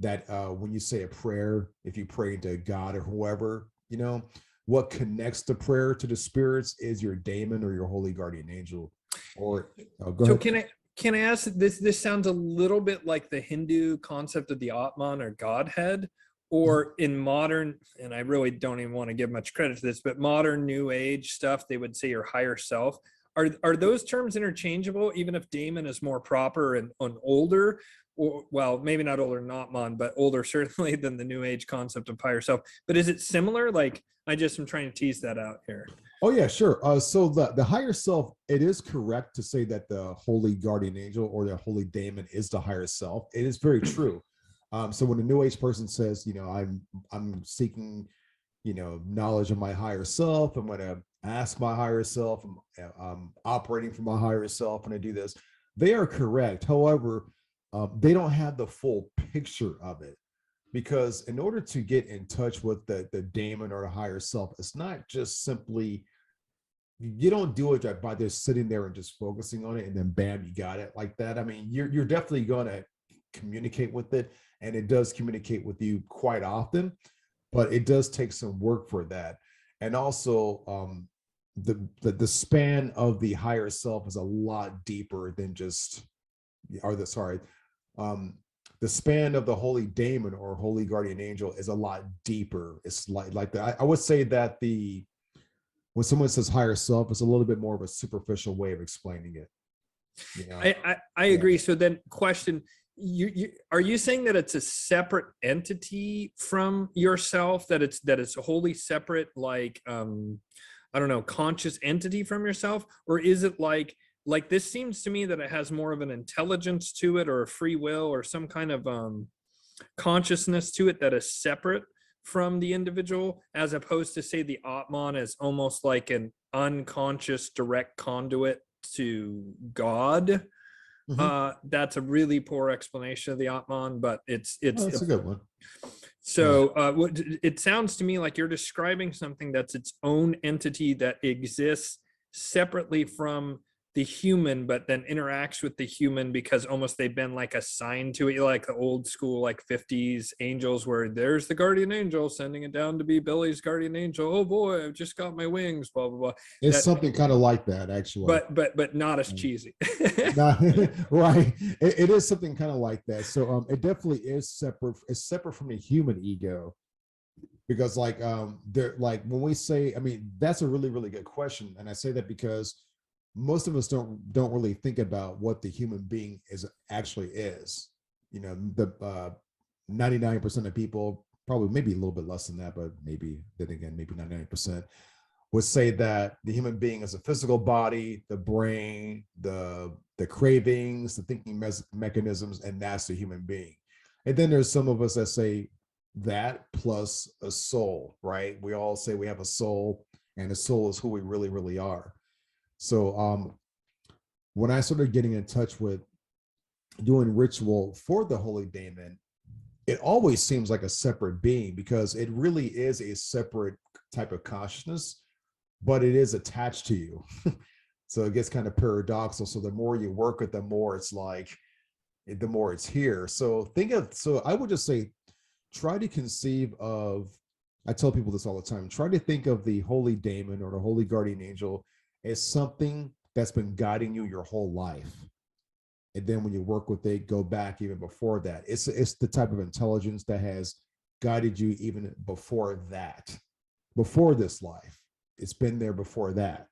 that when you say a prayer, if you pray to God or whoever, you know, what connects the prayer to the spirits is your daemon or your holy guardian angel. Or go So ahead. can I ask this? This sounds a little bit like the Hindu concept of the Atman or Godhead, or in modern, and I really don't even want to give much credit to this, but modern New Age stuff, they would say your higher self. Are those terms interchangeable, even if daemon is more proper and older, or well, maybe not older than Atman, but older certainly than the New Age concept of higher self? But is it similar? Like, I just am trying to tease that out here. Oh yeah, sure. So the higher self, it is correct to say that the holy guardian angel or the holy daemon is the higher self. It is very true. So when a new age person says, you know, I'm seeking, you know, knowledge of my higher self, I'm going to ask my higher self, I'm operating from my higher self, and I do this, they are correct. However, they don't have the full picture of it, because in order to get in touch with the daemon or the higher self, it's not just simply, you don't do it by just sitting there and just focusing on it and then bam, you got it like that. I mean, you're definitely going to communicate with it, and it does communicate with you quite often, but it does take some work for that. And also the span of the higher self is a lot deeper than just, or the span of the holy daemon or holy guardian angel is a lot deeper. It's like that. I would say that when someone says higher self, it's a little bit more of a superficial way of explaining it. You know? I agree. So then, question: you are you saying that it's a separate entity from yourself? That it's a wholly separate, like I don't know, conscious entity from yourself, or is it like this seems to me that it has more of an intelligence to it, or a free will, or some kind of consciousness to it that is separate from the individual, as opposed to, say, the Atman as almost like an unconscious direct conduit to God. That's a really poor explanation of the Atman, but it's That's a good one. so it sounds to me like you're describing something that's its own entity that exists separately from the human, but then interacts with the human because almost they've been like assigned to it, like the old school, like 50s angels, where there's the guardian angel sending it down to be Billy's guardian angel. Oh boy, I've just got my wings, blah, blah, blah. It's That, something kind of like that, actually. but not as cheesy. Not, right. It is something kind of like that. So it definitely is separate. It's separate from the human ego, because like they're like, when we say, I mean, that's a really, really good question. And I say that because most of us don't really think about what the human being actually is. You know, the 99% of people, probably maybe a little bit less than that, but maybe then again, maybe 99%, would say that the human being is a physical body, the brain, the cravings, the thinking mechanisms, and that's the human being. And then there's some of us that say that plus a soul, right? We all say we have a soul, and a soul is who we really, really are. So when I started getting in touch with doing ritual for the holy daemon, it always seems like a separate being, because it really is a separate type of consciousness, but it is attached to you. So it gets kind of paradoxical. So the more you work with, the more it's like, the more it's here. So I would just say, try to conceive of, I tell people this all the time, try to think of the holy daemon or the holy guardian angel as something that's been guiding you your whole life. And then when you work with it, go back even before that. It's the type of intelligence that has guided you even before that, before this life. It's been there before that.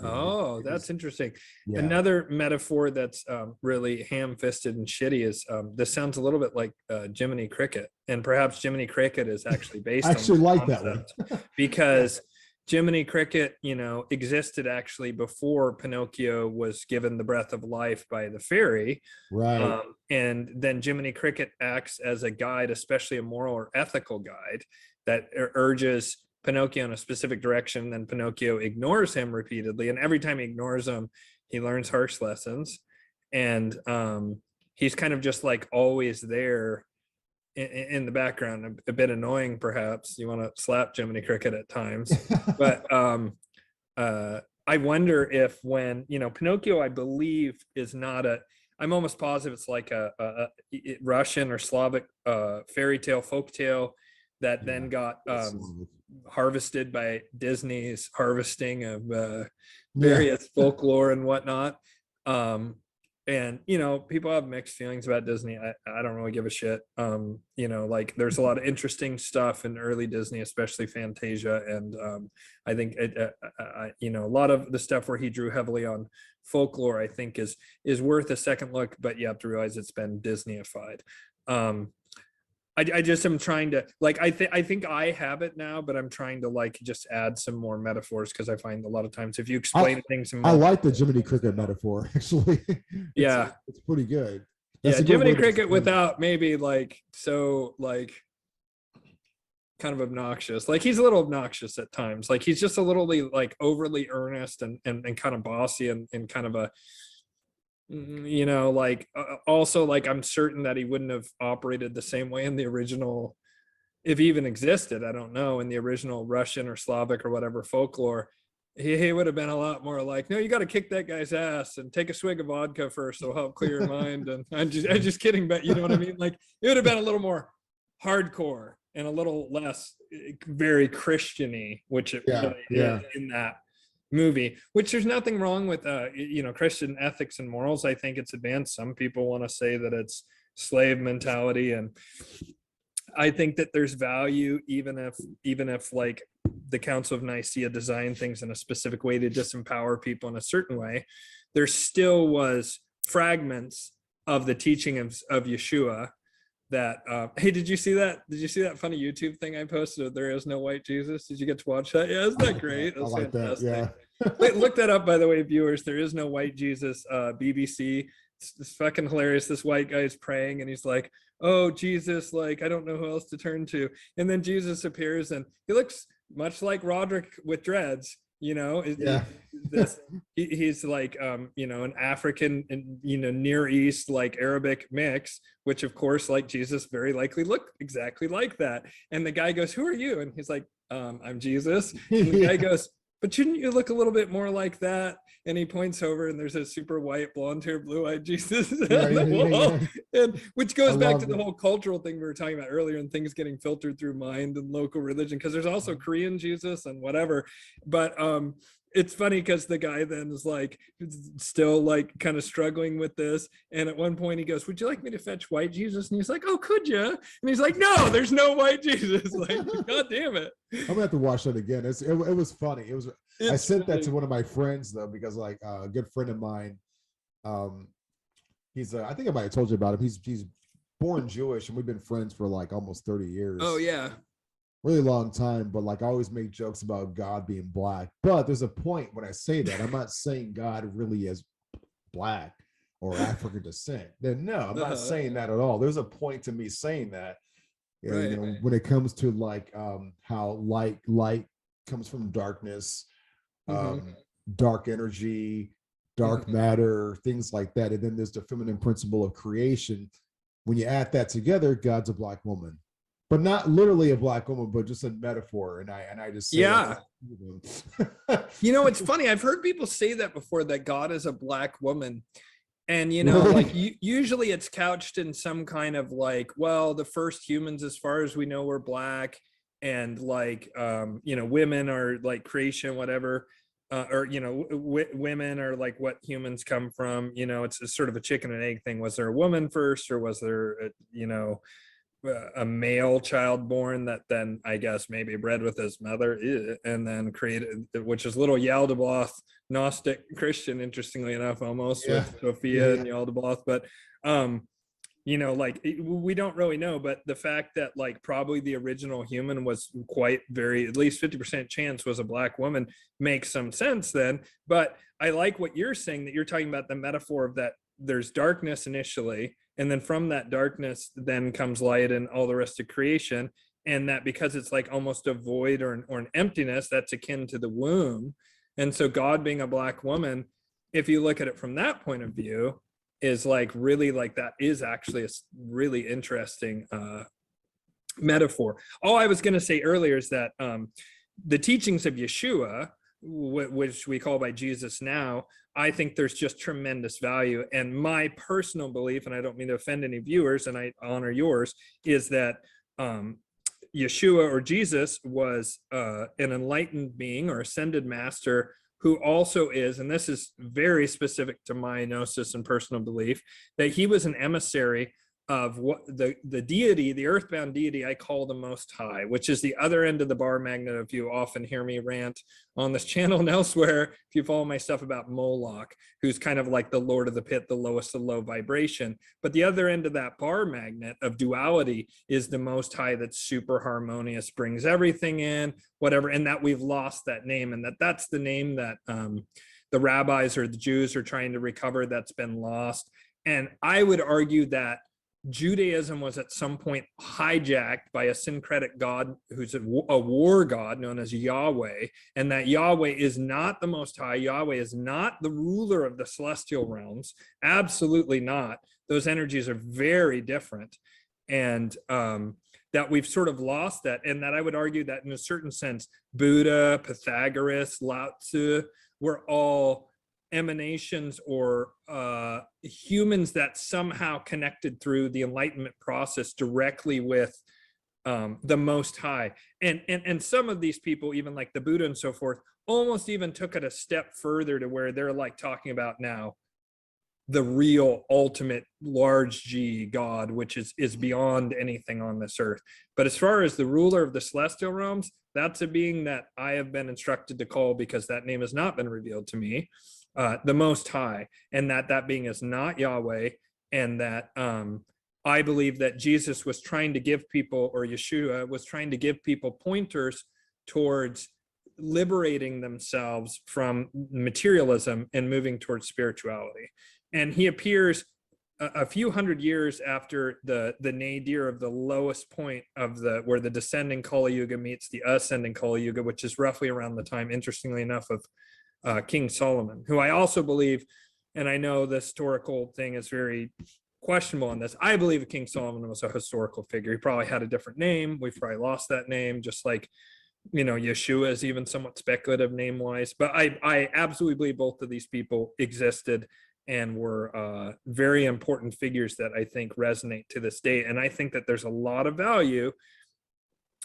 Oh, that's interesting. Yeah. Another metaphor that's really ham-fisted and shitty is this sounds a little bit like Jiminy Cricket, and perhaps Jiminy Cricket is actually based I actually on like that one. because Jiminy Cricket, you know, existed actually before Pinocchio was given the breath of life by the fairy. Right. And then Jiminy Cricket acts as a guide, especially a moral or ethical guide that urges Pinocchio in a specific direction. Then Pinocchio ignores him repeatedly. And every time he ignores him, he learns harsh lessons. And he's kind of just like always there in the background, a bit annoying, perhaps. You want to slap Jiminy Cricket at times, but I wonder if when, Pinocchio, I believe is not I'm almost positive it's like a Russian or Slavic fairy tale, folk tale that then got harvested by Disney's harvesting of various folklore and whatnot. And people have mixed feelings about Disney. I don't really give a shit. Like there's a lot of interesting stuff in early Disney, especially Fantasia, and I think a lot of the stuff where he drew heavily on folklore, I think is worth a second look, but you have to realize it's been Disneyified. I just am trying to I think I have it now, but I'm trying to just add some more metaphors, because I find a lot of times if you explain things I like the Jiminy Cricket metaphor, actually. It's pretty good. That's Jiminy Cricket without maybe kind of obnoxious. He's a little obnoxious at times. He's just a little overly earnest and kind of bossy and kind of a also I'm certain that he wouldn't have operated the same way in the original, if he even existed, I don't know, in the original Russian or Slavic or whatever folklore. He would have been a lot more no, you got to kick that guy's ass and take a swig of vodka first, so help clear your mind. And I'm just kidding, but you know what I mean? It would have been a little more hardcore and a little less very Christian-y, which it really is in that movie, which there's nothing wrong with Christian ethics and morals. I think it's advanced. Some people want to say that it's slave mentality, and I think that there's value even if the Council of Nicaea designed things in a specific way to disempower people in a certain way. There still was fragments of the teaching of Yeshua that hey, did you see that funny YouTube thing I posted? There is no white Jesus. Did you get to watch that? Yeah, isn't that great? That's fantastic. That, yeah. Look that up, by the way, viewers. There is no white Jesus. BBC. It's fucking hilarious. This white guy is praying and he's like, oh Jesus, I don't know who else to turn to. And then Jesus appears and he looks much like Rodrick with dreads. He's an African and Near East Arabic mix, which of course Jesus very likely looked exactly like that. And the guy goes, who are you? And he's like, I'm Jesus. And the guy goes, but shouldn't you look a little bit more like that? And he points over and there's a super white, blonde hair, blue-eyed Jesus on the wall. And which goes back to the whole cultural thing we were talking about earlier, and things getting filtered through mind and local religion, because there's also Korean Jesus and whatever. But it's funny because the guy then is still like kind of struggling with this. And at one point he goes, would you like me to fetch white Jesus? And he's like, oh, could you? And he's like, no, there's no white Jesus. Like, God damn it. I'm gonna have to watch that again. It was funny. I sent that to one of my friends though, because like a good friend of mine, he's I think I might have told you about him. He's born Jewish and we've been friends for like almost 30 years. Oh yeah. Really long time, but like I always make jokes about God being black. But there's a point when I say that I'm not saying God really is black or African descent. Then no, I'm not saying that at all. There's a point to me saying that. Right. When it comes to like how light comes from darkness, dark energy, dark matter, things like that. And then there's the feminine principle of creation. When you add that together, God's a black woman. But not literally a black woman, but just a metaphor. And I just say it's funny. I've heard people say that before, that God is a black woman. And, usually it's couched in some kind of the first humans, as far as we know, were black. And women are like creation, whatever. Women are like what humans come from. It's sort of a chicken and egg thing. Was there a woman first, or was there, a male child born that then I guess maybe bred with his mother and then created, which is little Yaldabaoth Gnostic Christian, interestingly enough, almost with Sophia and Yaldabaoth. But we don't really know, but the fact that probably the original human was quite at least 50% chance was a black woman makes some sense then. But I like what you're saying, that you're talking about the metaphor of that there's darkness initially, and then from that darkness then comes light and all the rest of creation. And that because it's almost a void or an emptiness, that's akin to the womb. And so God being a black woman, if you look at it from that point of view, is really that is actually a really interesting metaphor. All I was going to say earlier is that the teachings of Yeshua which we call by Jesus now, I think there's just tremendous value. And my personal belief, and I don't mean to offend any viewers, and I honor yours, is that Yeshua or Jesus was an enlightened being or ascended master who also is, and this is very specific to my gnosis and personal belief, that he was an emissary of what the deity, the earthbound deity I call the Most High, which is the other end of the bar magnet. If you often hear me rant on this channel and elsewhere, if you follow my stuff about Moloch, who's kind of like the Lord of the Pit, the lowest of low vibration. But the other end of that bar magnet of duality is the Most High that's super harmonious, brings everything in, whatever, and that we've lost that name, and that's the name that the rabbis or the Jews are trying to recover that's been lost. And I would argue that Judaism was at some point hijacked by a syncretic god who's a war god known as Yahweh, and that Yahweh is not the Most High. Yahweh is not the ruler of the celestial realms. Absolutely not. Those energies are very different, and that we've sort of lost that, and that I would argue that in a certain sense, Buddha, Pythagoras, Lao Tzu were all emanations or humans that somehow connected through the enlightenment process directly with the Most High. And some of these people, even like the Buddha and so forth, almost even took it a step further to where they're like talking about now the real ultimate large G God, which is beyond anything on this earth. But as far as the ruler of the celestial realms, that's a being that I have been instructed to call, because that name has not been revealed to me, the Most High, and that being is not Yahweh, and that I believe that Jesus was trying to give people, or Yeshua was trying to give people pointers towards liberating themselves from materialism and moving towards spirituality. And he appears a few hundred years after the nadir of the lowest point of where the descending Kali Yuga meets the ascending Kali Yuga, which is roughly around the time, interestingly enough, of King Solomon, who I also believe, and I know the historical thing is very questionable on this, I believe King Solomon was a historical figure. He probably had a different name. We've probably lost that name, just like, you know, Yeshua is even somewhat speculative name-wise. But I absolutely believe both of these people existed and were very important figures that I think resonate to this day. And I think that there's a lot of value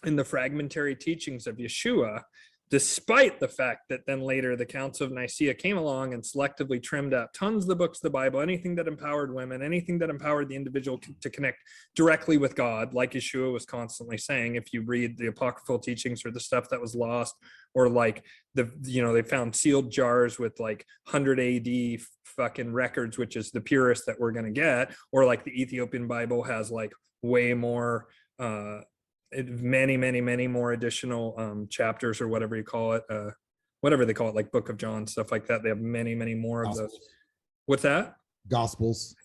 in the fragmentary teachings of Yeshua, despite the fact that then later the Council of Nicaea came along and selectively trimmed out tons of the books of the Bible, anything that empowered women, anything that empowered the individual to connect directly with God, like Yeshua was constantly saying. If you read the apocryphal teachings or the stuff that was lost, or like they found sealed jars with like 100 AD fucking records, which is the purest that we're going to get, or like the Ethiopian Bible has like way more many more additional chapters, or whatever you call it, whatever they call it, like Book of John, stuff like that. They have many more of those. What's that? Gospels.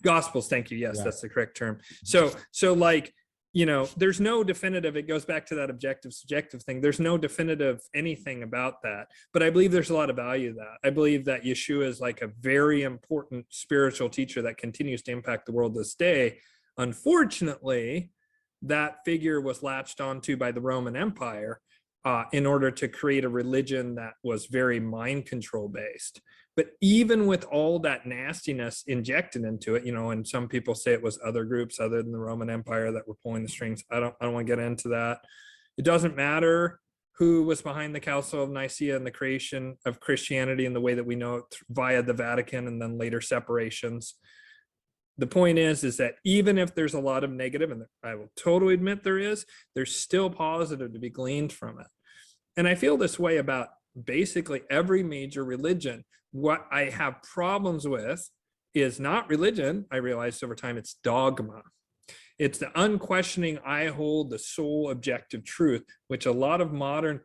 Thank you. Yes, yeah. That's the correct term. So like, you know, there's no definitive, it goes back to that objective subjective thing. There's no definitive anything about that, but I believe there's a lot of value to that. I believe that Yeshua is like a very important spiritual teacher that continues to impact the world this day. Unfortunately, that figure was latched onto by the Roman Empire in order to create a religion that was very mind control based. But even with all that nastiness injected into it, you know, and some people say it was other groups other than the Roman Empire that were pulling the strings. I don't want to get into that. It doesn't matter who was behind the Council of Nicaea and the creation of Christianity in the way that we know it via the Vatican and then later separations. The point is that even if there's a lot of negative, and I will totally admit there's still positive to be gleaned from it. And I feel this way about basically every major religion. What I have problems with is not religion. I realized over time it's dogma. It's the unquestioning, I hold the sole objective truth, which a lot of modern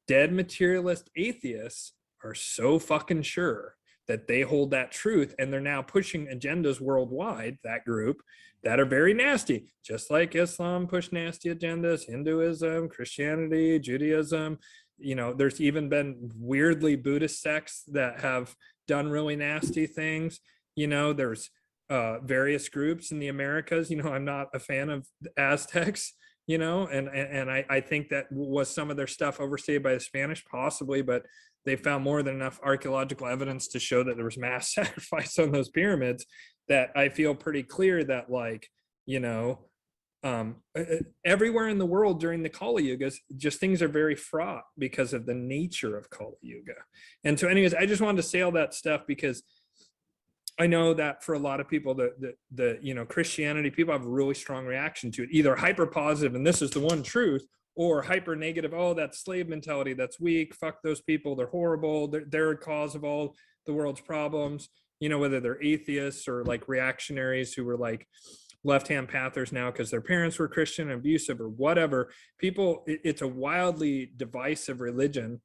dead materialist atheists are so fucking sure that they hold that truth, and they're now pushing agendas worldwide, that group, that are very nasty, just like Islam pushed nasty agendas, Hinduism, Christianity, Judaism. You know, there's even been weirdly Buddhist sects that have done really nasty things. You know, there's various groups in the Americas. You know, I'm not a fan of the Aztecs, you know, and I think that was some of their stuff overstayed by the Spanish, possibly, but they found more than enough archaeological evidence to show that there was mass sacrifice on those pyramids, that I feel pretty clear that, like, you know, everywhere in the world during the Kali Yugas, just things are very fraught because of the nature of Kali Yuga. And so anyways, I just wanted to say all that stuff because I know that for a lot of people, the you know, Christianity, people have a really strong reaction to it, either hyper positive and this is the one truth, or hyper negative, oh, that's slave mentality, that's weak, fuck those people, they're horrible, they're a cause of all the world's problems, you know, whether they're atheists or like reactionaries who were like left-hand pathers now because their parents were Christian and abusive or whatever. People, it's a wildly divisive religion.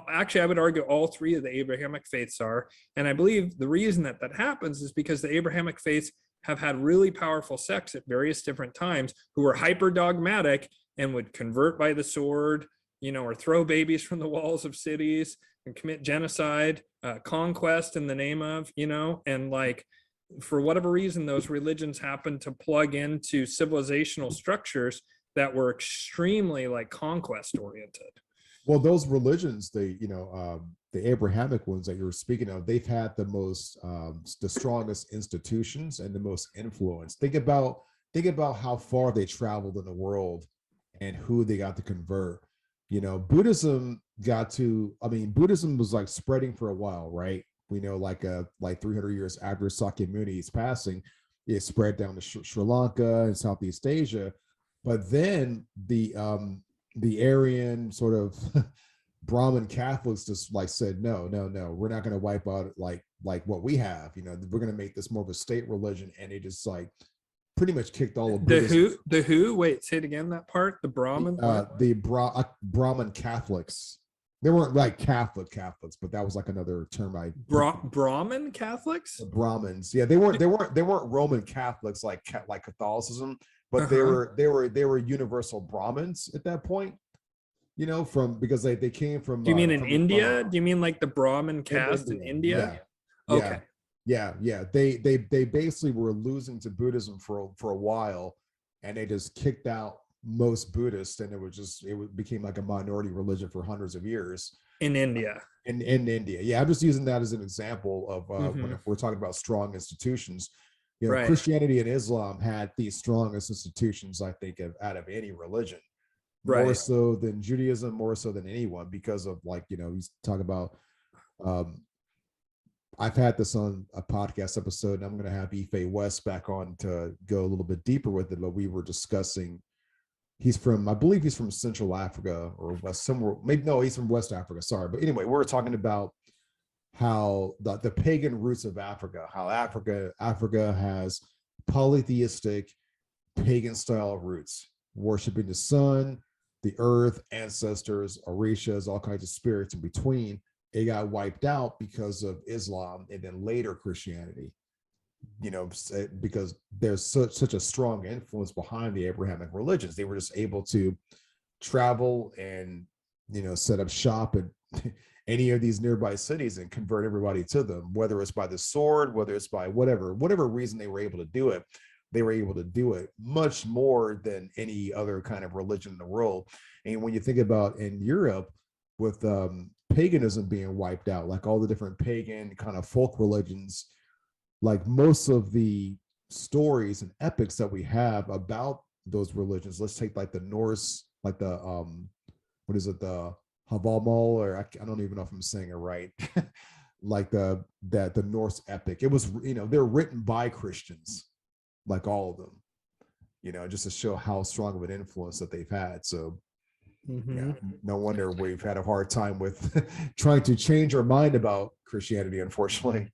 Actually, I would argue all three of the Abrahamic faiths are. And I believe the reason that that happens is because the Abrahamic faiths have had really powerful sects at various different times who were hyper dogmatic and would convert by the sword, you know, or throw babies from the walls of cities and commit genocide, conquest in the name of, you know, and like, for whatever reason, those religions happen to plug into civilizational structures that were extremely like conquest oriented. Well, those religions, the Abrahamic ones that you were speaking of, they've had the most, the strongest institutions and the most influence. Think about how far they traveled in the world and who they got to convert. You know, Buddhism Buddhism was like spreading for a while, right? We know like 300 years after Sakyamuni's passing, it spread down to Sri Lanka and Southeast Asia. But then the Aryan sort of Brahmin Catholics just like said, no, we're not going to wipe out like what we have. You know, we're going to make this more of a state religion, and it just like pretty much kicked all of Buddhism. The who? Wait, say it again. That part. The Brahmin. Brahmin Catholics. They weren't like Catholics, but that was like another term. Brahmin Catholics. The Brahmins, yeah, they weren't Roman Catholics like Catholicism, but they were universal Brahmins at that point. You know, because they came from. Do you mean in India? Do you mean like the Brahmin caste in India? Yeah. Okay. Yeah. They basically were losing to Buddhism for a while, and they just kicked out most Buddhists, and it became like a minority religion for hundreds of years in India. In India, yeah, I'm just using that as an example of when we're talking about strong institutions. You know, right. Christianity and Islam had the strongest institutions, I think, out of any religion, right. More so than Judaism, more so than anyone, because of like, you know, he's talking about. I've had this on a podcast episode, and I'm going to have Ife West back on to go a little bit deeper with it, but we were discussing. I believe he's from Central Africa or West somewhere. Maybe no, he's from West Africa. Sorry, but anyway, we're talking about how the pagan roots of Africa, how Africa has polytheistic, pagan style roots, worshiping the sun, the earth, ancestors, orishas, all kinds of spirits in between. It got wiped out because of Islam and then later Christianity. You know, because there's such a strong influence behind the Abrahamic religions. They were just able to travel and, you know, set up shop in any of these nearby cities and convert everybody to them, whether it's by the sword, whether it's by whatever reason they were able to do it. They were able to do it much more than any other kind of religion in the world. And when you think about in Europe with paganism being wiped out, like all the different pagan kind of folk religions, like most of the stories and epics that we have about those religions, let's take like the Norse, like the the Havamal, or I don't even know if I'm saying it right, like the Norse epic. It was, you know, they're written by Christians, like all of them, you know, just to show how strong of an influence that they've had. So yeah, no wonder we've had a hard time with trying to change our mind about Christianity, unfortunately.